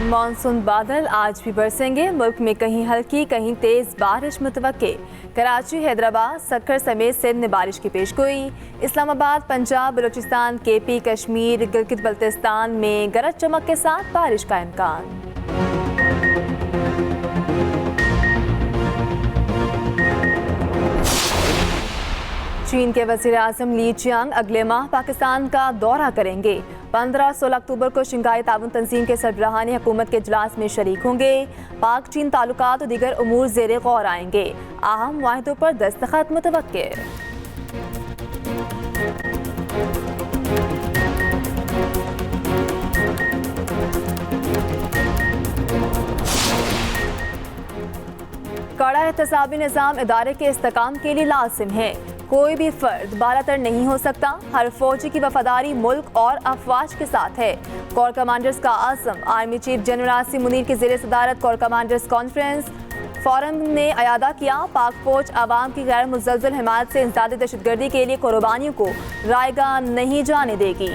Monsoon बादल आज भी बरसेंगे। मुल्क में कहीं हल्की कहीं तेज बारिश मुतवक्के। कराची, हैदराबाद, सक्कर समेत सिंध में बारिश की पेशगोई। इस्लामाबाद, पंजाब, बलूचिस्तान, केपी, कश्मीर, गिलगित बल्तिस्तान में गरज चमक के साथ बारिश का इम्कान। चीन के वज़ीर-ए-आज़म ली चियांग अगले माह पाकिस्तान का दौरा करेंगे। 15-16 अक्टूबर को शंघाई ताउन तंजीम के सरबराहान हुकूमत के इजलास में शरीक होंगे। पाक चीन ताल्लुकात और दीगर उमूर ज़ेरे गौर आएंगे। अहम वाहिदों पर दस्तखत मुतवक्के। कड़ा एहतसाबी निज़ाम इदारे के इस्तेकाम के लिए लाजिम है। कोई भी फर्द बालातर नहीं हो सकता। हर फौजी की वफादारी मुल्क और अफवाज के साथ है। कोर कमांडर्स का आज़म army chief general Asim Munir की ज़ेर सदारत कोर कमांडर्स कॉन्फ्रेंस फोरम ने अयादा किया। पाक फौज आवाम की गैर मुज़लज़ल हिमायत से इंसदादी दहशतगर्दी के लिए कुर्बानियों को रायगा नहीं जाने देगी।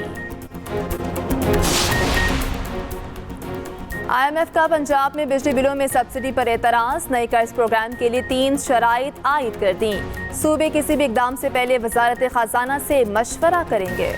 IMF का पंजाब में बिजली बिलों में सब्सिडी पर एतराज़। नए कर्ज प्रोग्राम के लिए 3 शराइत आयद कर दी। सूबे किसी भी इक़दाम से पहले वज़ारत ख़ज़ाना से मशवरा करेंगे।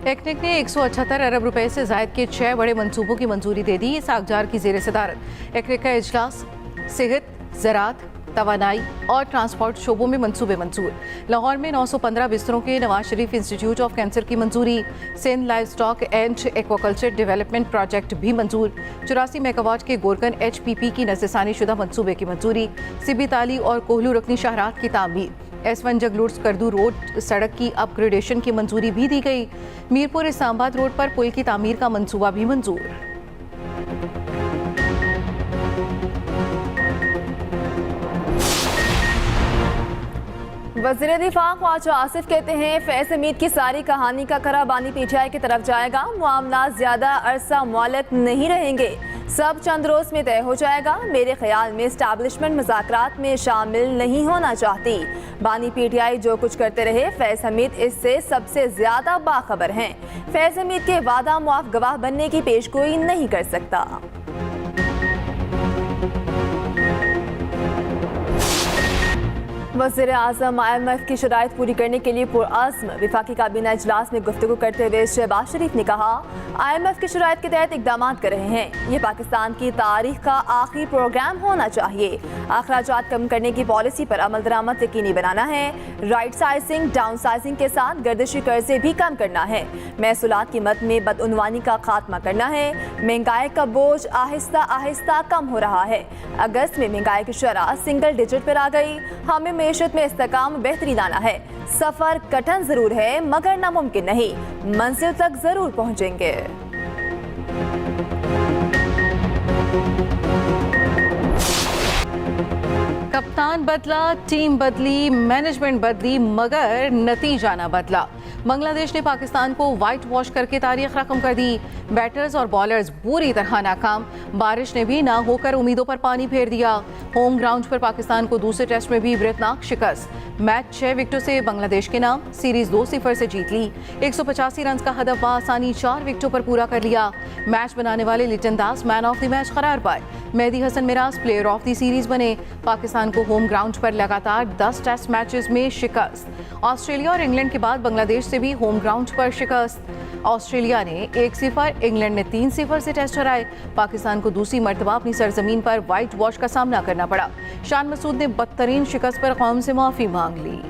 टेक्निक ने 178 अरब रुपए से ज़ायद के 6 बड़े मंसूबों की मंजूरी दे दी। सागजार की ज़ेर सदारत टेक्निक का इजलास सेहत, ज़राअत, तवानाई और ट्रांसपोर्ट शोबों में मंसूबे मंजूर। लाहौर में 915 बिस्तरों के Nawaz Sharif institute of cancer की मंजूरी। Sindh livestock and aquaculture development project भी मंजूर। 84 मेगावाट के गोरकन HPP की नज़रसानी शुदा मंसूबे की मंजूरी। सिबी ताली और कोहलू रकनी शहरात की तामीर। S1 जगलूर करदू रोड सड़क की अपग्रेडेशन की मंजूरी भी दी गई। मीरपुर इस्लामाबाद रोड पर पुल की तामीर का मंसूबा भी मंजूर। वज़ीर दिफा ख्वाजा आसिफ कहते हैं फैज़ हमीद की सारी कहानी का खरा बानी PTI की तरफ जाएगा। मामला ज्यादा अरसा मुअल्लक नहीं रहेंगे। सब चंद रोज में तय हो जाएगा। मेरे ख्याल में एस्टैब्लिशमेंट मुज़ाकरात में शामिल नहीं होना चाहती। बानी PTI जो कुछ करते रहे, फैज़ हमीद इससे सबसे ज्यादा बाखबर हैं। फैज़ हमीद के वादा मुआफ गवाह बनने की पेशगोई नहीं कर सकता। वज़ीर-ए-आज़म IMF की शराइत पूरी करने के लिए पुरअज़्म। वफाकी काबीना इजलास में गुफ्तगू करते हुए शहबाज शरीफ ने कहा, IMF की शराइत के तहत इक़दाम कर रहे हैं। ये पाकिस्तान की तारीख का आखिरी प्रोग्राम होना चाहिए। अखराजात कम करने की पॉलिसी पर अमल दरामद यकीनी बनाना है। राइट साइजिंग, डाउन साइजिंग के साथ गर्दिशी कर्जे भी कम करना है। महसूलात की मद में बदउनवानी का खात्मा करना है। महंगाई का बोझ आहिस्ता आहिस्ता कम हो रहा है। अगस्त में महंगाई की शरह सिंगल डिजिट पर आ गई। हमें मेशत में इस्तेकाम बेहतरी लाना है। सफर कठिन जरूर है मगर नामुमकिन नहीं। मंजिल तक जरूर पहुंचेंगे। कप्तान बदला, टीम बदली, मैनेजमेंट बदली, मगर नतीजा ना बदला। बांग्लादेश ने पाकिस्तान को वाइट वॉश करके तारीख रकम कर दी। बैटर्स और बॉलर्स बुरी तरह नाकाम। बारिश ने भी ना होकर उम्मीदों पर पानी फेर दिया। होम ग्राउंड पर पाकिस्तान को दूसरे टेस्ट में भी इबरतनाक शिकस्त। मैच 6 विकेटों से बांग्लादेश के नाम। सीरीज 2-0 से जीत ली। 185 रन का हदफ आसानी 4 विकेटों पर पूरा कर लिया। मैच बनाने वाले Liton Das man of the match करार पाए। Mehdi Hasan Miraz player of the series बने। पाकिस्तान को होम ग्राउंड पर लगातार 10 टेस्ट मैचेस में शिकस्त। ऑस्ट्रेलिया और इंग्लैंड के बाद बांग्लादेश से भी होम ग्राउंड पर शिकस्त। ऑस्ट्रेलिया ने 1-0, इंग्लैंड ने 3-0 से टेस्ट हराए। पाकिस्तान को दूसरी मर्तबा अपनी सरजमीन पर वाइट वॉश का सामना करना पड़ा। शान मसूद ने बदतरीन शिकस्त पर कौम से माफी मांग ली।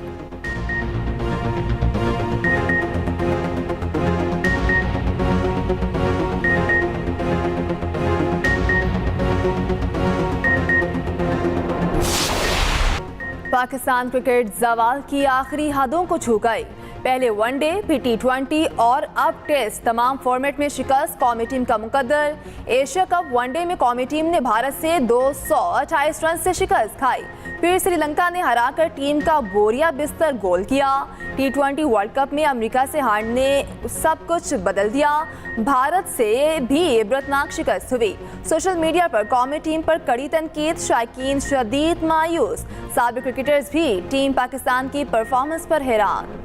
पाकिस्तान क्रिकेट ज़वाल की आखिरी हदों को छू गई। पहले वनडे, फिर T20 और अब टेस्ट, तमाम फॉर्मेट में शिकस्त कौमी टीम का मुकद्दर। एशिया कप वनडे में कौमी टीम ने भारत से 228 रन से शिकस्त खाई, फिर श्रीलंका ने हराकर टीम का बोरिया बिस्तर गोल किया। T20 वर्ल्ड कप में अमेरिका से हारने सब कुछ बदल दिया, भारत से भी इबरतनाक शिकस्त हुई। सोशल मीडिया पर कौमी टीम पर कड़ी तनकीद, शायकीन शदीद मायूस, साबिक क्रिकेटर्स भी टीम पाकिस्तान की परफॉर्मेंस पर हैरान।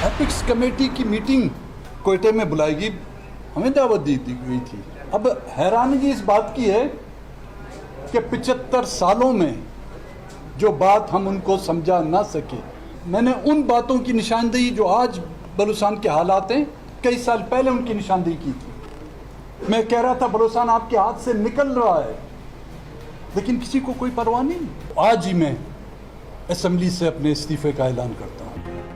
एपिक्स कमेटी की मीटिंग कोयटे में बुलाएगी, हमें दावत दी गई थी। अब हैरानगी इस बात की है कि 75 सालों में जो बात हम उनको समझा ना सके, मैंने उन बातों की निशानदेही जो आज बलूचिस्तान के हालात हैं, कई साल पहले उनकी निशानदेही की थी। मैं कह रहा था बलूचिस्तान आपके हाथ से निकल रहा है, लेकिन किसी को कोई परवाह नहीं। आज ही मैं असेंबली से अपने इस्तीफे का ऐलान करता हूँ।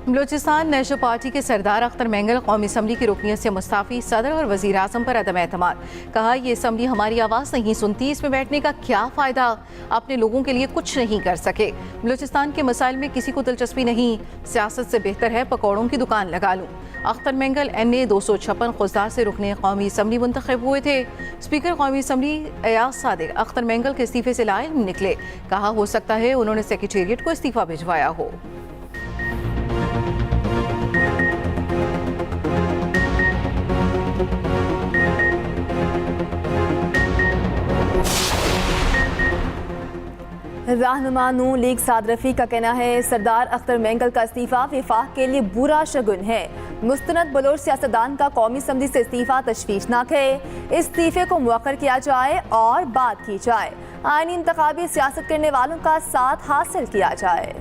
बलूचिस्तान नेशनल पार्टी के सरदार अख्तर मेंगल कौमी असम्बली की रुकनियत से मुस्ताफ़ी, सदर और वज़ीर आज़म पर अदम एतमाद। कहा ये असम्बली हमारी आवाज़ नहीं सुनती, इसमें बैठने का क्या फ़ायदा, अपने लोगों के लिए कुछ नहीं कर सके। बलूचिस्तान के मसाइल में किसी को दिलचस्पी नहीं, सियासत से बेहतर है पकौड़ों की दुकान लगा लूँ। अख्तर मेंगल NA 256 खुजदार से रुकने कौमी असम्बली मुंतखब हुए थे। स्पीकर कौमी असम्बली एयाज सादिक अख्तर मेंगल के इस्तीफे से लाइल निकले। कहा हो सकता है उन्होंने सेक्रेटेरिएट को इस्तीफा भिजवाया हो। रहनुमा नून लीग साद रफीक का कहना है सरदार अख्तर मेंगल का इस्तीफा विफाक के लिए बुरा शगुन है। मुस्तनद बलोच सियासतदान का कौमी असम्बली से इस्तीफा तशवीशनाक है। इस्तीफे को मुअक्खर किया जाए और बात की जाए, आईनी इंतखाबी सियासत करने वालों का साथ हासिल किया जाए।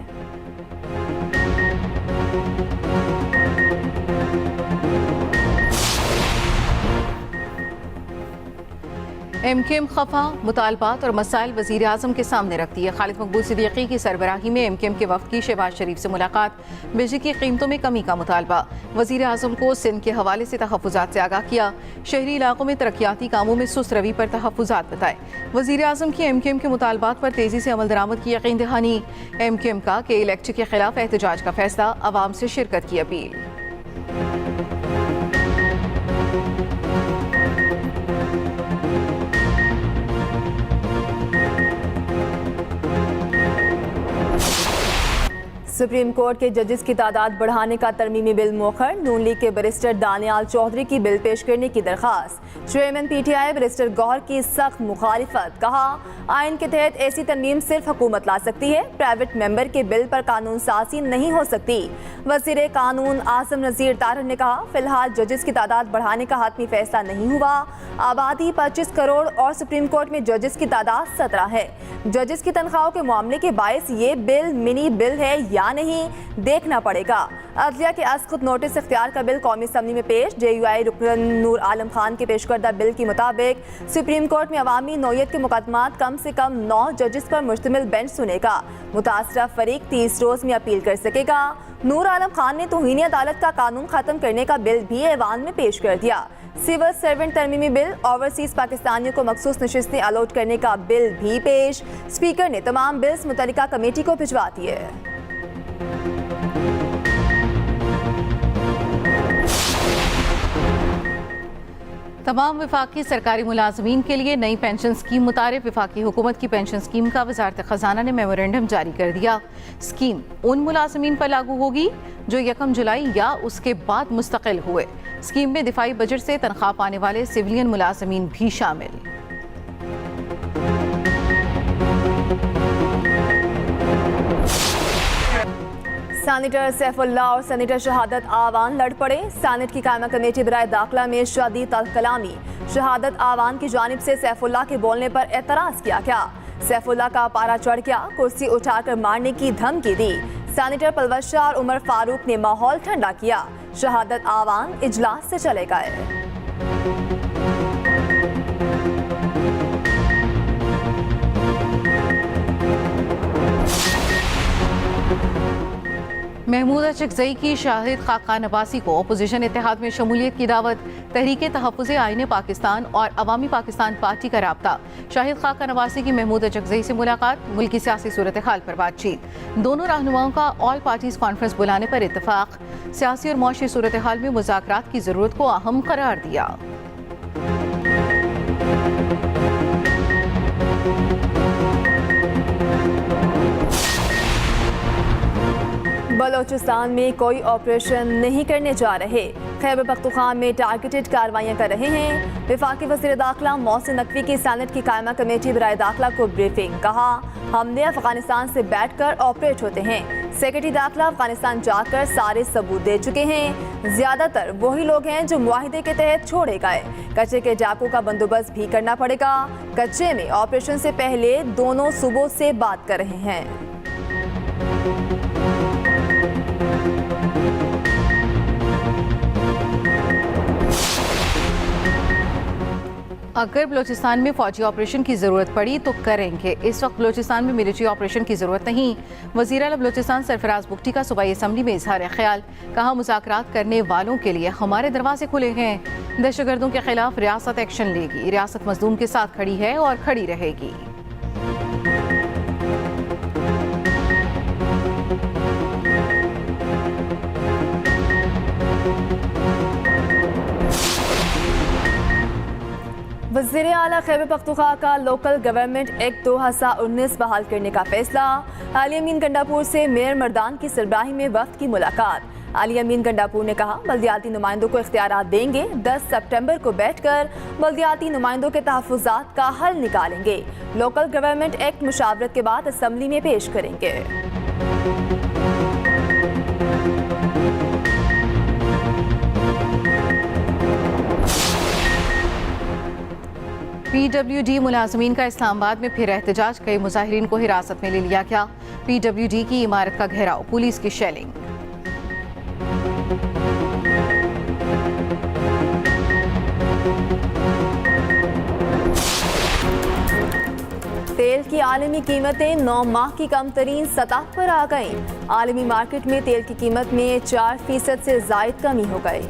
MKM खफा, मुतालबात और मसाइल वज़ीर आज़म के सामने रखती है। खालिद मकबूल सिद्दीकी की सरबराही में MKM के वफ़द की शहबाज शरीफ से मुलाकात, बिजली की कीमतों में कमी का मुतालबा। वज़ीर आज़म को सिंध के हवाले से तहफ़्फ़ुज़ात से आगाह किया, शहरी इलाकों में तरक्याती कामों में सुस्त रवि पर तहफ़्फ़ुज़ात बताए। वज़ीर आज़म की MKM के मुतालबात पर तेज़ी से अमल दरामद की यकीन दहानी। MKM का के इलेक्ट्रिक के खिलाफ एहतजाज का फैसला, अवाम से शिरकत की अपील। सुप्रीम कोर्ट के जजेस की तादाद बढ़ाने का तरमीमी बिल मुअख्खर, नून लीग के बैरिस्टर दानियाल चौधरी की बिल पेश करने की दरखास्त। चेयरमैन PTI बैरिस्टर गौहर की सख्त मुखालिफत, कहा आइन के तहत ऐसी तरमीम सिर्फ हुकूमत ला सकती है, प्राइवेट मेंबर के बिल पर कानून साजी नहीं हो सकती। वज़ीर कानून आसिम नज़ीर तारड़ ने कहा फिलहाल जजेस की तादाद बढ़ाने का हातमी फैसला नहीं हुआ, आबादी 25 करोड़ और सुप्रीम कोर्ट में जजेस की तादाद 17 है। जजेस की तनख्वाहों के मामले के बायस ये बिल मिनी बिल है या नहीं देखना पड़ेगा। अदलिया के अस्कुत नोटिस इख्तियार का बिल कौमी असम्बली में पेश। JUI रुकन नूर आलम खान के पेश करदा बिल के मुताबिक सुप्रीम कोर्ट में अवामी नौयत के मुकदमात कम से कम 9 जजेस पर मुश्तमिल बेंच सुनेगा। मुतासरा फरीक 30 रोज में अपील कर सकेगा। नूर आलम खान ने तौहीन अदालत का कानून खत्म करने का बिल भी ऐवान में पेश कर दिया। सिविल सर्वेंट तरमीमी बिल, ओवरसीज पाकिस्तानियों को मखसूस नशिस्तें अलॉट करने का बिल भी पेश। स्पीकर ने तमाम बिल्स मुतल्लिका कमेटी को भिजवा दिए। तमाम विफाकी सरकारी मुलाजमीन के लिए नई पेंशन स्कीम मुतारिफ। विफाकी हुकूमत की पेंशन स्कीम का वजारत खजाना ने मेमोरेंडम जारी कर दिया। स्कीम उन मुलाजमीन पर लागू होगी जो 1 जुलाई या उसके बाद मुस्तकिल हुए। स्कीम में दिफाई बजट से तनख्वाह पाने वाले सिविलियन मुलाजमीन भी शामिल। सैनेटर सैफुल्लाह और सैनेटर शहादत आवान लड़ पड़े। सैनेट की कायमा कमेटी बराए दाखिला में शदीद कलामी। शहादत आवान की जानिब से सैफुल्लाह के बोलने पर एतराज़ किया गया। सैफुल्लाह का पारा चढ़ गया, कुर्सी उठाकर मारने की धमकी दी। सैनेटर परवेज शाह और उमर फारूक ने माहौल ठंडा किया। शहादत आवान इजलास से चले गए। महमूद अचकजई की शाहिद खाकान अब्बासी को अपोजिशन इत्तेहाद में शमूलियत की दावत। तहरीक तहफ़्फ़ुज़ आईन पाकिस्तान और अवामी पाकिस्तान पार्टी का राब्ता। शाहिद खाकान अब्बासी की महमूद अचकजई से मुलाकात, मुल्की सियासी सूरत हाल पर बातचीत। दोनों रहनुमाओं का ऑल पार्टीज कॉन्फ्रेंस बुलाने पर इत्तफाक। सियासी और मुआशी सूरत हाल में मुज़ाकरात की ज़रूरत को अहम करार दिया। बलोचिस्तान में कोई ऑपरेशन नहीं करने जा रहे। खैबर पख्तूनख्वा में टारगेटेड कार्रवाइयाँ कर रहे हैं। वफाकी वज़ीर दाखिला मोहसिन नकवी की सैनेट की कायमा कमेटी बराए दाखिला को ब्रीफिंग। कहा, हमने अफगानिस्तान से बैठकर ऑपरेट होते हैं। सेक्रेटरी दाखिला अफगानिस्तान जाकर सारे सबूत दे चुके हैं। ज़्यादातर वही लोग हैं जो मुआहिदे के तहत छोड़े गए। कच्चे के डाकू का बंदोबस्त भी करना पड़ेगा। कच्चे में ऑपरेशन से पहले दोनों सूबों से बात कर रहे हैं। अगर बलोचिस्तान में फौजी ऑपरेशन की ज़रूरत पड़ी तो करेंगे। इस वक्त बलोचिस्तान में मिलिट्री ऑपरेशन की ज़रूरत नहीं। वज़ीर आला बलोचिस्तान सरफराज बुगटी का सूबाई असम्बली में इजहार ख्याल। कहा, मुज़ाकरात करने वालों के लिए हमारे दरवाजे खुले हैं। दहशतगर्दों के खिलाफ रियासत एक्शन लेगी। रियासत मजलूम के साथ खड़ी है और खड़ी रहेगी। वज़ीर आला खैबर पख्तूनख्वा का लोकल गवर्नमेंट एक्ट 2019 बहाल करने का फैसला। अली अमीन गंडापुर से मेयर मर्दान की सरबराही में वफ्द की मुलाकात। अली अमीन गंडापुर ने कहा, बल्दियाती नुमाइंदों को इख्तियारात देंगे। 10 सितंबर को बैठकर बल्दियाती नुमाइंदों के तहफ़्फ़ुज़ात का हल निकालेंगे। लोकल गवर्नमेंट एक्ट मुशावरत के बाद असम्बली में पेश करेंगे। PWD मुलाजमीन का इस्लामाबाद में फिर एहतजाज। कई मुजाहिरीन को हिरासत में ले लिया गया। PWD की इमारत का घेराव, पुलिस की शेलिंग। तेल की आलमी कीमतें 9 माह की कम तरीन सतह पर आ गईं। आलमी मार्केट में तेल की कीमत में 4% से ज़ायद कमी हो गई।